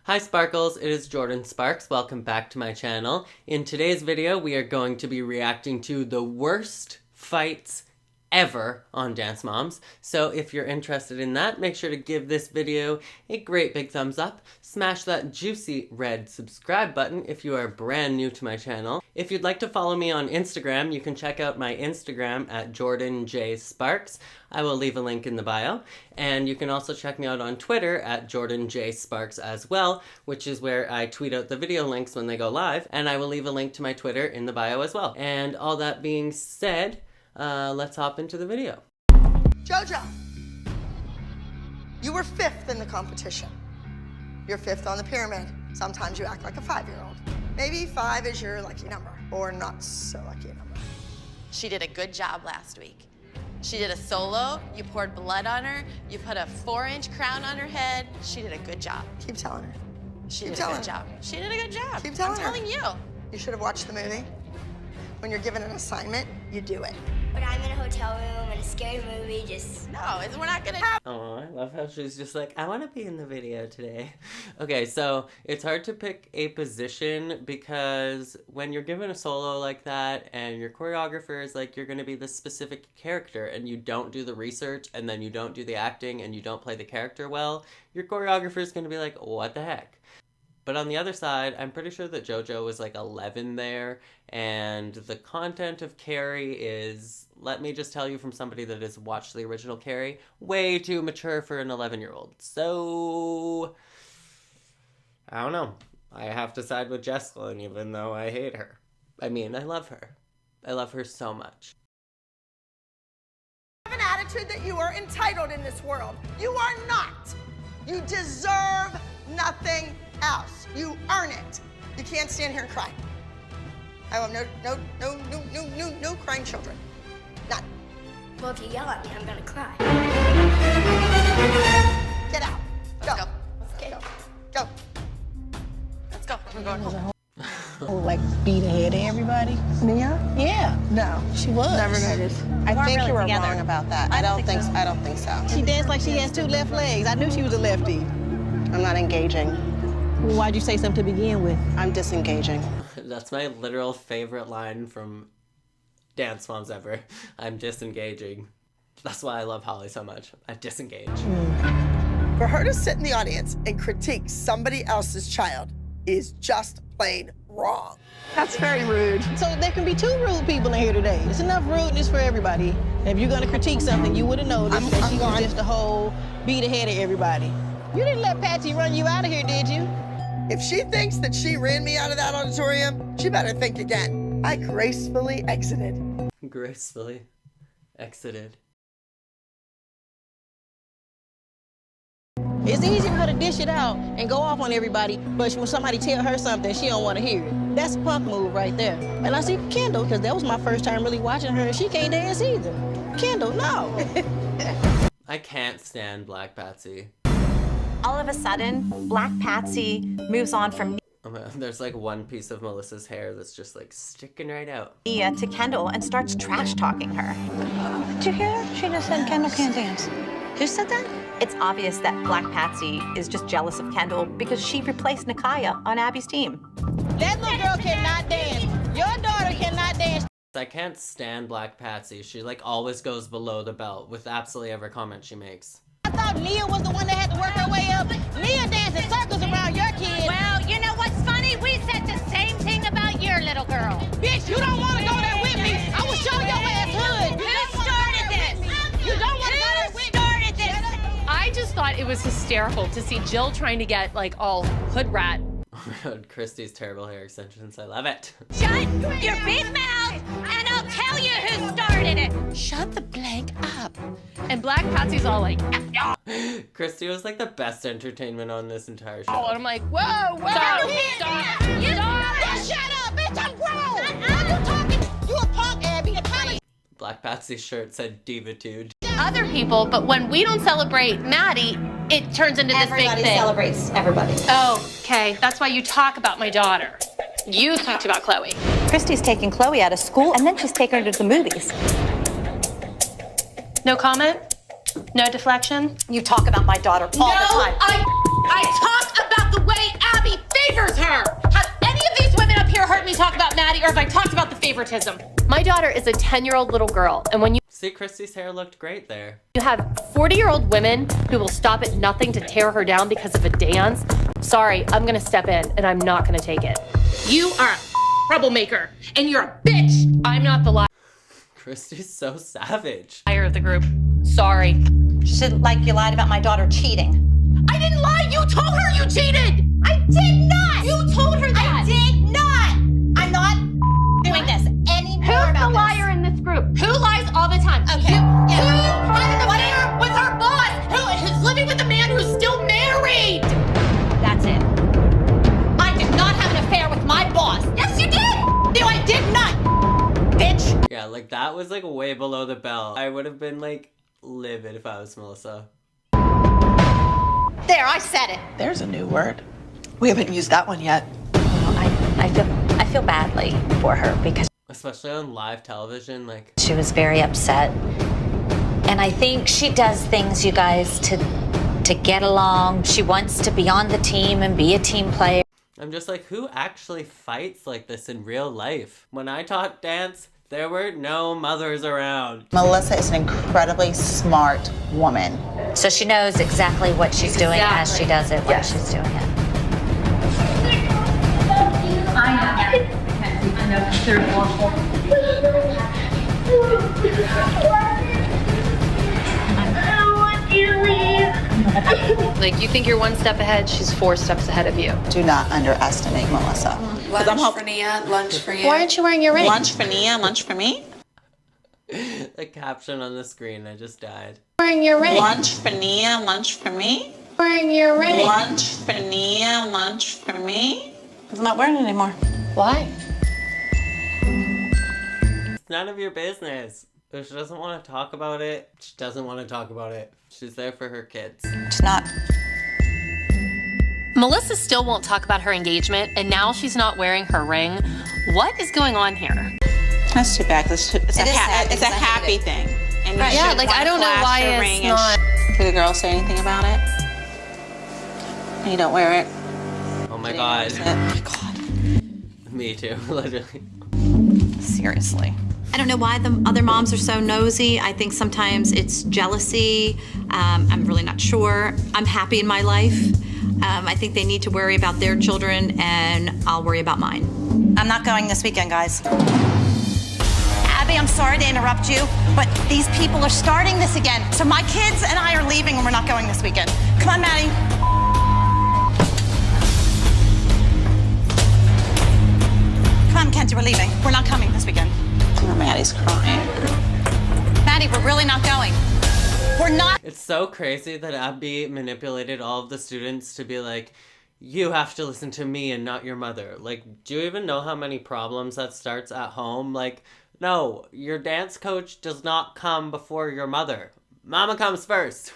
Hi Sparkles, it is Jordan Sparks. Welcome back to my channel. In today's video, we are going to be reacting to the worst fights ever on Dance Moms. So if you're interested in that, make sure to give this video a great big thumbs up. Smash that juicy red subscribe button if you are brand new to my channel. If you'd like to follow me on Instagram, you can check out my Instagram at JordanJSparks. I will leave a link in the bio. And you can also check me out on Twitter at JordanJSparks as well, which is where I tweet out the video links when they go live. And I will leave a link to my Twitter in the bio as well. And all that being said, let's hop into the video. Jojo, you were 5th in the competition. You're 5th on the pyramid. Sometimes you act like a 5-year-old. Maybe 5 is your lucky number, or not so lucky number. She did a good job last week. She did a solo, you poured blood on her, you put a 4-inch crown on her head. She did a good job. Keep telling her. She did a good job. She did a good job. Keep telling her. I'm telling you. You should have watched the movie. When you're given an assignment, you do it. When I'm in a hotel room in a scary movie, just... No, we're not gonna... Oh, I love how she's just like, I want to be in the video today. Okay, so it's hard to pick a position because when you're given a solo like that and your choreographer is like, you're going to be this specific character and you don't do the research and then you don't do the acting and you don't play the character well, your choreographer is going to be like, what the heck? But on the other side, I'm pretty sure that Jojo was like 11 there, and the content of Carrie is, let me just tell you from somebody that has watched the original Carrie, way too mature for an 11-year-old. So, I don't know. I have to side with Jessalyn even though I hate her. I mean, I love her. I love her so much. You have an attitude that you are entitled in this world. You are not. You deserve nothing else. You earn it. You can't stand here and cry. I want no crying children. None. Well, if you yell at me, I'm gonna cry. Get out. Let's go. Okay. Go. Let's go. We're going home. Like beat ahead of everybody. Mia? Yeah. No. She was. Never noticed. I think really you were together. wrong about that. I don't think so. She danced like she has 2 left legs. I knew she was a lefty. I'm not engaging. Well, why'd you say something to begin with? I'm disengaging. That's my literal favorite line from Dance Moms ever. I'm disengaging. That's why I love Holly so much. I disengage. For her to sit in the audience and critique somebody else's child is just plain wrong. That's very rude. So there can be 2 rude people in here today. It's enough rudeness for everybody. And if you're gonna critique something, you would have noticed that she was just a whole beat ahead of everybody. You didn't let Patsy run you out of here, did you? If she thinks that she ran me out of that auditorium, she better think again. I gracefully exited. Gracefully exited. It's easy for her to dish it out and go off on everybody, but when somebody tell her something, she don't want to hear it. That's a punk move right there. And I see Kendall, because that was my first time really watching her, and she can't dance either. Kendall, no. I can't stand Black Patsy. All of a sudden, Black Patsy moves on from Oh man, there's like one piece of Melissa's hair that's just like sticking right out. Nia to Kendall and starts trash talking her. Did you hear her? She just said Kendall can't dance. Who said that? It's obvious that Black Patsy is just jealous of Kendall because she replaced Nakaya on Abby's team. That little girl cannot dance. Your daughter cannot dance. I can't stand Black Patsy. She like always goes below the belt with absolutely every comment she makes. I thought Nia was the one that had to work her way up. Nia dancing circles around your kid. Well, you know what's funny? We said the same thing about your little girl. Bitch, you don't want to go there with me. I will show your ass hood. Who started this? You don't want to go there with me. Who started this? I just thought it was hysterical to see Jill trying to get like all hood rat. Oh my god, Christy's terrible hair extensions. I love it. Shut your big mouth and I'll tell you who started it. Shut the blank up. And Black Patsy's all like, Christy was like the best entertainment on this entire show. oh, and I'm like, whoa, Stop. stop. Shut up, bitch, I'm grown. What are you talking? You a punk, Abby. Black Patsy's shirt said Divitude. Other people, but when we don't celebrate Maddie, it turns into this big thing. celebrates everybody. Oh, okay. That's why you talk about my daughter. You talked about Chloe. Christy's taking Chloe out of school and then she's taking her to the movies. No comment? No deflection? You talk about my daughter all the time. I talk about the way or have I talked about the favoritism? My daughter is a 10-year-old little girl, and when you See, Christy's hair looked great there. have 40-year-old women who will stop at nothing to tear her down because of a dance, sorry, I'm gonna step in, and I'm not gonna take it. You are a troublemaker, and you're a bitch. I'm not the liar Christy's so savage. of the group. Sorry. She said, like, you lied about my daughter cheating. I didn't lie. You told her you cheated. I did not! You told her that. I did not! I'm not doing this anymore. Who's the liar in this group? Who lies all the time? Okay. Who had an affair with her boss? Who's living with a man who's still married? That's it. I did not have an affair with my boss. Yes, you did. No, I did not, bitch. Yeah, like that was like way below the belt. I would have been like livid if I was Melissa. There, I said it. There's a new word. We haven't used that one yet. I feel badly for her because Especially on live television, like she was very upset. And I think she does things, you guys, to get along. She wants to be on the team and be a team player. I'm just like, who actually fights like this in real life? When I taught dance, there were no mothers around. Melissa is an incredibly smart woman. So she knows exactly what she's doing as she does it when she's doing it. I know, they're awful. Like, you think you're one step ahead, she's 4 steps ahead of you. Do not underestimate Melissa. Lunch for Nia, lunch for you. Why aren't you wearing your ring? Lunch for Nia, lunch for me. The caption on the screen, I just died. Wearing your ring. Lunch for Nia, lunch for me. Wearing your ring. Lunch for Nia, lunch for me. I'm not wearing it anymore. Why? It's none of your business. If she doesn't want to talk about it, she doesn't want to talk about it. She's there for her kids. It's not. Melissa still won't talk about her engagement, and now she's not wearing her ring. What is going on here? That's too bad. It's a happy thing. And Right. Yeah, like, I don't know why it's not. Did the girl say anything about it? And you don't wear it? Oh my god. Oh my god. Me too, literally. Seriously. I don't know why the other moms are so nosy. I think sometimes it's jealousy. I'm really not sure. I'm happy in my life. I think they need to worry about their children, and I'll worry about mine. I'm not going this weekend, guys. Abby, I'm sorry to interrupt you, but these people are starting this again. So my kids and I are leaving, and we're not going this weekend. Come on, Maddie. Come on, Kenzie, we're leaving. We're not coming this weekend. Oh, Maddie's crying. Maddie, we're really not going. We're not. It's so crazy that Abby manipulated all of the students to be like, you have to listen to me and not your mother. Like, do you even know how many problems that starts at home? Like, no, your dance coach does not come before your mother. Mama comes first.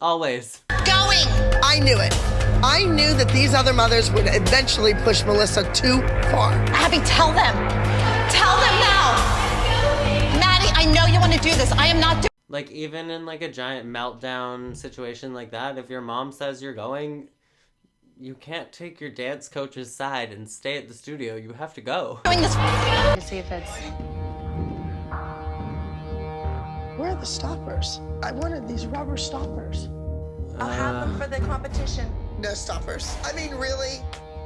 Always. Going! I knew it. I knew that these other mothers would eventually push Melissa too far. Abby, tell them. Tell them now. Maddie, I know you want to do this. I am not doing. Like, even in like a giant meltdown situation like that, if your mom says you're going, you can't take your dance coach's side and stay at the studio. You have to go. Doing this. To see if it's... Where are the stoppers? I wanted these rubber stoppers. I'll have them for the competition. No stoppers. I mean, really?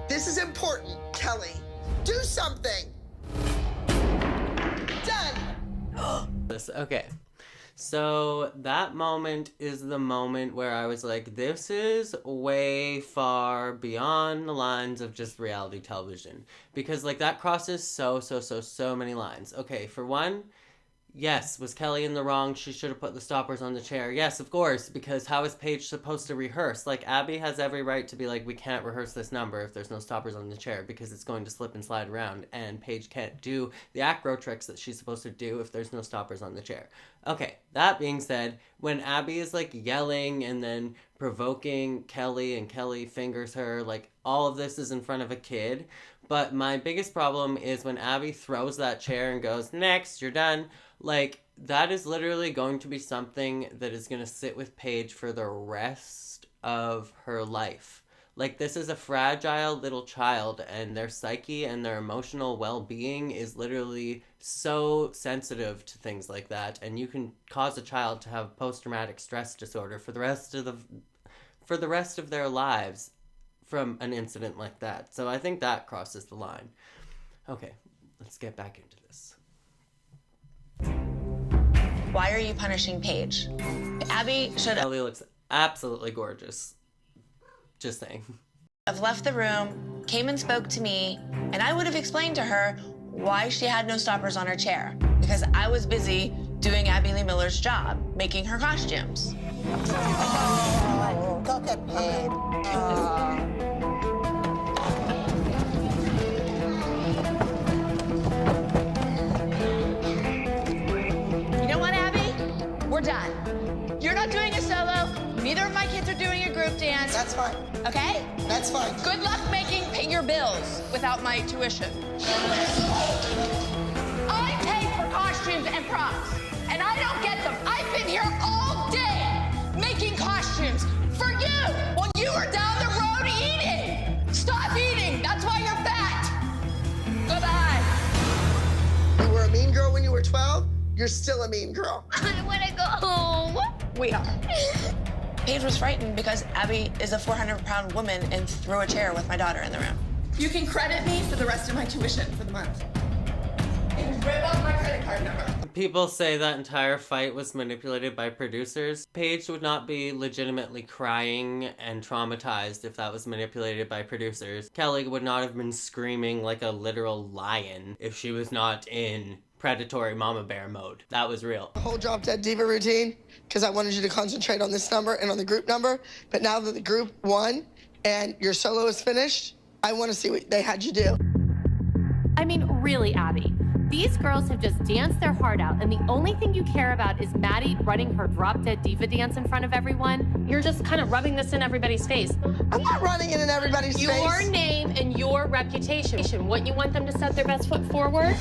This is important, Kelly. Do something. Done. Okay. So that moment is the moment where I was like, this is way far beyond the lines of just reality television. Because like that crosses so many lines. Okay, for one, yes, was Kelly in the wrong? She should have put the stoppers on the chair. Yes, of course, because how is Paige supposed to rehearse? Like, Abby has every right to be like, we can't rehearse this number if there's no stoppers on the chair because it's going to slip and slide around, and Paige can't do the acro tricks that she's supposed to do if there's no stoppers on the chair. Okay, that being said, when Abby is, like, yelling and then provoking Kelly and Kelly fingers her, like, all of this is in front of a kid. But my biggest problem is when Abby throws that chair and goes, next, you're done. Like, that is literally going to be something that is going to sit with Paige for the rest of her life. Like, this is a fragile little child, and their psyche and their emotional well-being is literally so sensitive to things like that, and you can cause a child to have post-traumatic stress disorder for the rest of their lives from an incident like that. So I think that crosses the line. Okay, let's get back into this. Why are you punishing Paige? Abby should Ellie looks absolutely gorgeous. Just saying. have left the room, came and spoke to me, and I would have explained to her why she had no stoppers on her chair. Because I was busy doing Abby Lee Miller's job, making her costumes. Oh, go get paid. You know what, Abby? We're done. You're not doing a solo. Neither of my kids are doing a group dance. That's fine. Okay? That's fine. Good luck paying your bills without my tuition. I pay for costumes and props, and I don't get them. I've been here all day making costumes for you while you were down the road eating. Stop eating. That's why you're fat. Goodbye. You were a mean girl when you were 12. You're still a mean girl. I want to go home. We are. Paige was frightened because Abby is a 400-pound woman and threw a chair with my daughter in the room. You can credit me for the rest of my tuition for the month. And rip off my credit card number. People say that entire fight was manipulated by producers. Paige would not be legitimately crying and traumatized if that was manipulated by producers. Kelly would not have been screaming like a literal lion if she was not in predatory mama bear mode. That was real. The whole drop dead diva routine, because I wanted you to concentrate on this number and on the group number. But now that the group won and your solo is finished, I want to see what they had you do. I mean, really, Abby. These girls have just danced their heart out, and the only thing you care about is Maddie running her drop-dead diva dance in front of everyone. You're just kind of rubbing this in everybody's face. I'm not running it in everybody's face. Your name and your reputation. What you want them to set their best foot forward?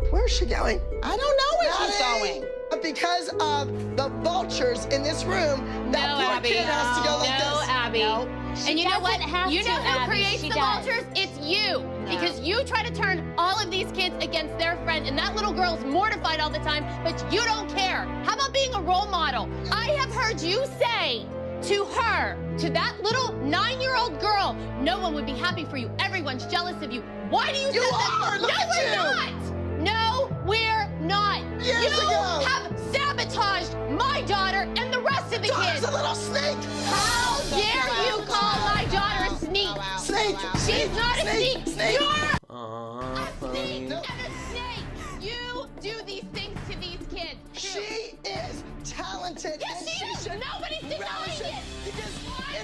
Where's she going? I don't know where she's going. Because of the vultures in this room, that poor kid has to go like this. No, Abby. No. And you know what? You know who Abby. creates She the does. vultures? It's you. Because you try to turn all of these kids against their friend, and that little girl's mortified all the time, but you don't care. How about being a role model? I have heard you say to her, to that little 9-year-old girl, no one would be happy for you. Everyone's jealous of you. Why do you say that? Look No, at we're you. not. No, we're not. Years you ago. have sabotaged my daughter and the rest of the Daughter's kids. a little snake. How dare you call my daughter a sneak? Snake. She's not a sneak. Snake. You're Aww, a sneak Chloe. and a snake. You do these things to these kids. She is talented. Yes, and she is. should Nobody's relish denying it. Because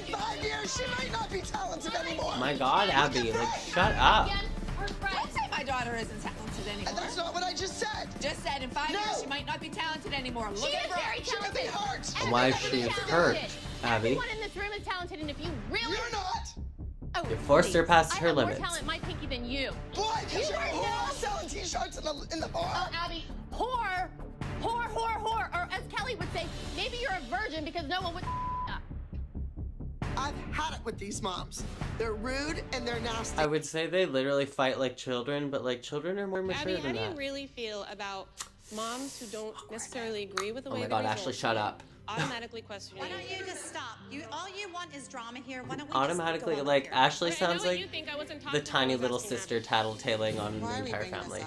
in 5 years, she might not be talented anymore. Oh my god, Abby, like, shut up. Against her friends. Don't say my daughter isn't talented anymore. And that's not what I just said. Just said in 5 years she might not be talented anymore. Look She at is her. very She could be talented. hurt. Why Everyone she's is hurt, talented. Abby. Everyone in this room is talented, and if you really... You're not. Oh, You forced her please. past I her have limits. more talent in my pinky than you. Why? Because You you're are whore no- selling t-shirts in the bar. Oh, Abby, whore. Or as Kelly would say, maybe you're a virgin because no one would... I've had it with these moms. They're rude and they're nasty. I would say they literally fight like children, but like children are more mature Abby, how than do you that. really feel about moms who don't necessarily agree with the Oh way my they're god, Ashley, raised shut up. automatically questioning? Why don't you just stop? All you want is drama here. Why don't we Automatically, just go like, here? Ashley Wait, I know sounds what you like think. I wasn't the talking about tiny I was little asking sister tattletaling on the entire family.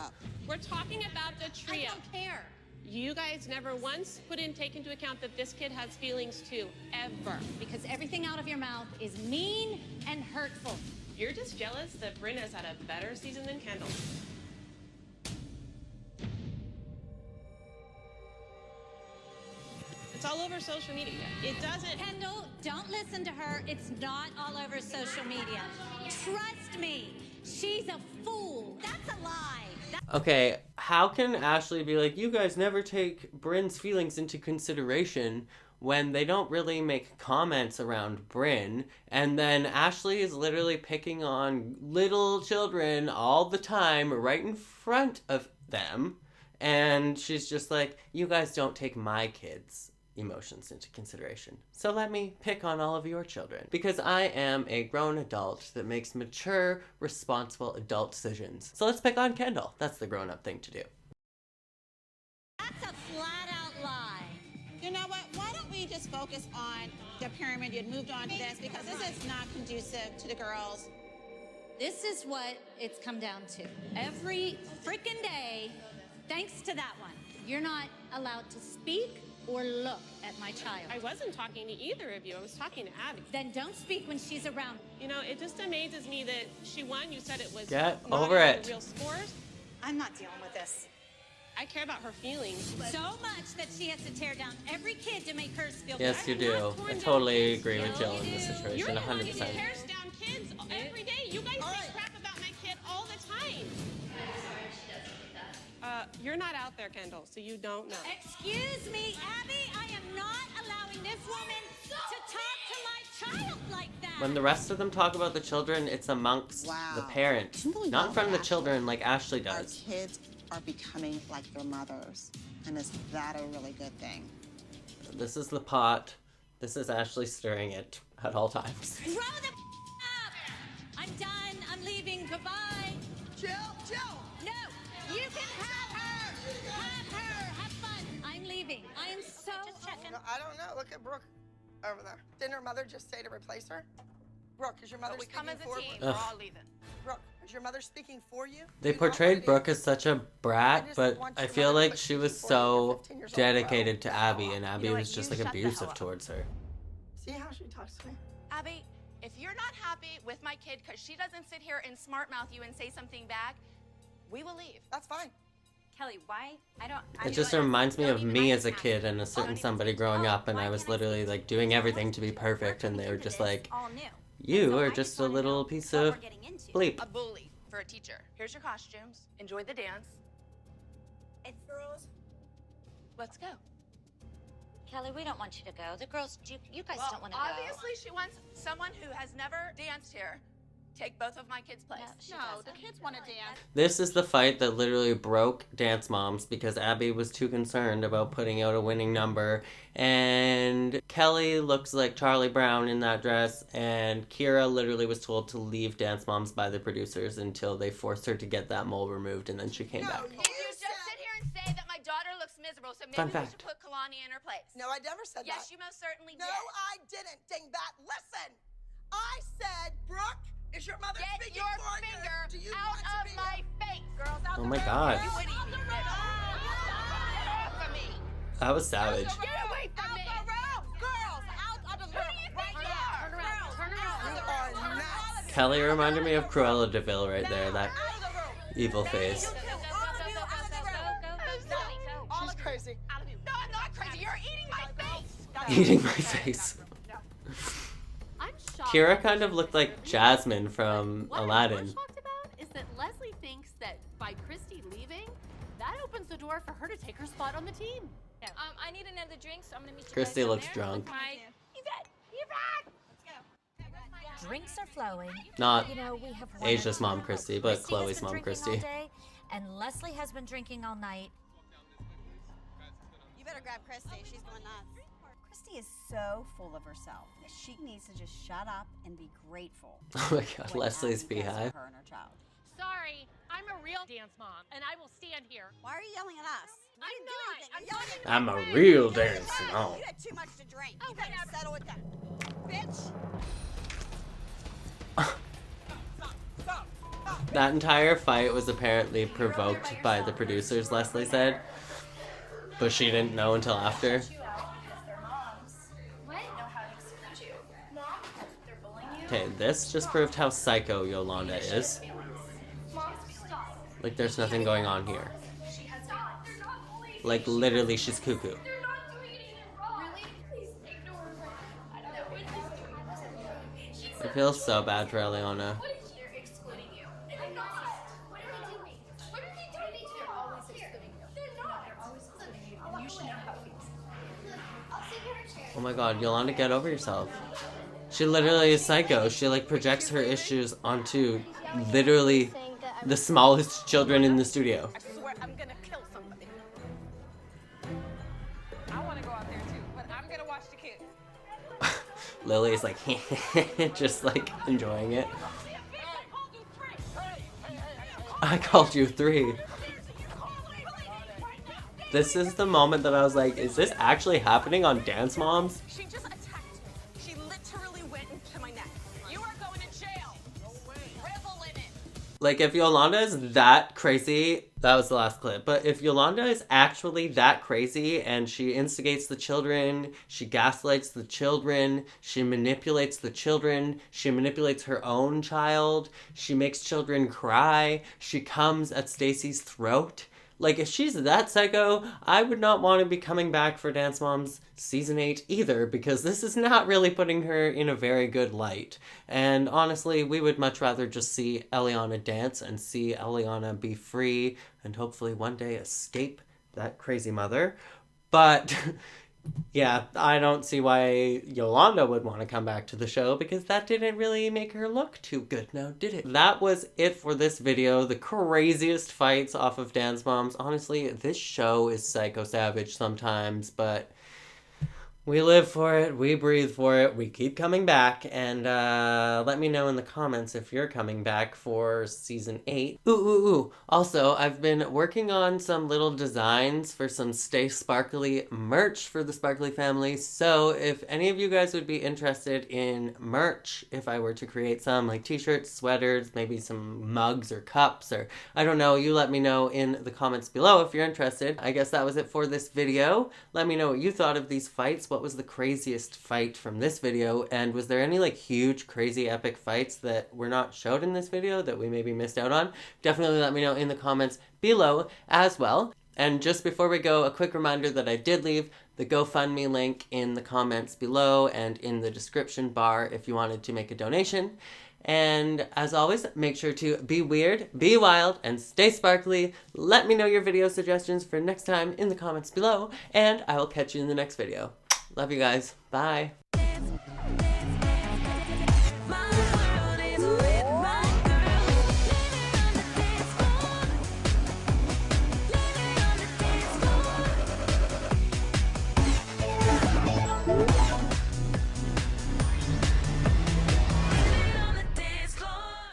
We're talking about the trio. I don't care. You guys never once take into account that this kid has feelings too, ever. Because everything out of your mouth is mean and hurtful. You're just jealous that Bryn has had a better season than Kendall. It's all over social media. It doesn't. Kendall, don't listen to her. It's not all over social media. Trust me, she's a fool. That's a lie. Okay, how can Ashley be like, you guys never take Bryn's feelings into consideration when they don't really make comments around Bryn, and then Ashley is literally picking on little children all the time right in front of them, and she's just like, you guys don't take my kids. emotions into consideration. So let me pick on all of your children, because I am a grown adult that makes mature, responsible adult decisions. So let's pick on Kendall. That's the grown-up thing to do. That's a flat-out lie. You know what? Why don't we just focus on the pyramid? You'd moved on to this because this is not conducive to the girls. This is what it's come down to. Every freaking day, thanks to that one, you're not allowed to speak or look at my child. I wasn't talking to either of you. I was talking to Abby. Then don't speak when she's around. You know, it just amazes me that she won. You said it was Get not over even it. real scores. I'm not dealing with this. I care about her feelings. So much that she has to tear down every kid to make hers feel Yes, you do. I totally agree with Jill in this situation, You're the one who 100%. tears down kids every day. You guys say crap about my kid all the time. You're not out there, Kendall, so you don't know. Excuse me, Abby, I am not allowing this woman to talk to my child like that. When the rest of them talk about the children, it's amongst the parents, not from the children like Ashley does. Our kids are becoming like their mothers, and is that a really good thing? This is the pot. This is Ashley stirring it at all times. Grow the up! I'm done. I'm leaving. Goodbye. Jill, Jill! No, you can have her. Have her. Have fun. I'm leaving. I am so just checking. No, I don't know. Look at Brooke over there. Didn't her mother just say to replace her? Brooke, is your mother But we speaking come as a for team. you? We're all leaving. Brooke, is your mother speaking for you? They portrayed Brooke as such a brat, but I feel like she was so dedicated to Abby, and Abby was just like abusive towards her. See how she talks to me? Abby, if you're not happy with my kid because she doesn't sit here and smart mouth you and say something back, we will leave. That's fine. Kelly, why? It just reminds me of me as a kid and a certain somebody growing up, and I was literally like doing everything to be perfect, and they were just like, you are just a little piece of bleep. A bully for a teacher. Here's your costumes. Enjoy the dance. It's girls. Let's go. Kelly, we don't want you to go. The girls, you guys don't want to go. Obviously she wants someone who has never danced here. Take both of my kids' place. No, the kids want to dance. This is the fight that literally broke Dance Moms because Abby was too concerned about putting out a winning number, and Kelly looks like Charlie Brown in that dress, and Kira literally was told to leave Dance Moms by the producers until they forced her to get that mole removed, and then she came back. You just sit here and say that my daughter looks miserable, so maybe Fun we fact. should put Kalani in her place. No, I never said that. Yes, you most certainly did. No, I didn't, dingbat. Listen, I said, Brooke, is your mother Get speaking your for finger you? Do you out want to of be my face. Girls out Oh the my room. God. You would eat it. Get off of me. That was savage. Get away from me. Out the room. Girls, out of the room. Right now. Turn around. You are nuts. Kelly reminded me of Cruella de Vil right there, that evil face. She's crazy. No, I'm not crazy. You're eating my face. Eating my face. I'm shocked. Kira kind of looked like Jasmine from What Aladdin. I'm more shocked about is that Leslie thinks that by Christy leaving, that opens the door for her to take her spot on the team. I need another drink, so I'm gonna meet you Christy guys down looks there. drunk. Drinks are flowing. Not You know, we have Asia's mom, Christy, but Christy has Chloe's been mom, drinking Christy. all day, and Leslie has been drinking all night. You better grab Christy. She's going nuts. Christy is so full of herself that she needs to just shut up and be grateful. Oh my god, What Leslie's Abby does for beehive. her and her child. Sorry, I'm a real dance mom, and I will stand here. Why are you yelling at us? I'm not. I'm a real dance mom. You had too much to drink. You better settle it down. Bitch. That entire fight was apparently provoked by the producers, Leslie said. But she didn't know until after. Okay, this just proved how psycho Yolanda is. Like, there's nothing going on here. Like, literally, she's cuckoo. I feel so bad for Eliana. Oh my god, Yolanda, get over yourself. She literally is psycho. She like projects her issues onto literally the smallest children in the studio. I swear I'm gonna kill somebody. I want to go out there too, but Lily's like, just like enjoying it. I called you 3. This is the moment that I was like, is this actually happening on Dance Moms? She just attacked me. She literally went into my neck. You are going to jail. No way. Revel in it. Like, if Yolanda is that crazy, that was the last clip, but if Yolanda is actually that crazy and she instigates the children, she gaslights the children, she manipulates the children, she manipulates her own child, she makes children cry, she comes at Stacy's throat. Like, if she's that psycho, I would not want to be coming back for Dance Moms Season 8 either, because this is not really putting her in a very good light. And honestly, we would much rather just see Eliana dance and see Eliana be free and hopefully one day escape that crazy mother. But yeah, I don't see why Yolanda would want to come back to the show, because that didn't really make her look too good now, did it? That was it for this video. The craziest fights off of Dance Moms. Honestly, this show is psycho savage sometimes, but we live for it, we breathe for it, we keep coming back, and let me know in the comments if you're coming back for Season 8. Ooh. Also, I've been working on some little designs for some Stay Sparkly merch for the Sparkly family, so if any of you guys would be interested in merch, if I were to create some, like t-shirts, sweaters, maybe some mugs or cups, or I don't know, you let me know in the comments below if you're interested. I guess that was it for this video. Let me know what you thought of these fights. What was the craziest fight from this video, and was there any like huge crazy epic fights that were not showed in this video that we maybe missed out on? Definitely let me know in the comments below as well. And just before we go, a quick reminder that I did leave the GoFundMe link in the comments below and in the description bar if you wanted to make a donation. And as always, make sure to be weird, be wild, and stay sparkly. Let me know your video suggestions for next time in the comments below, and I will catch you in the next video. Love you guys. Bye.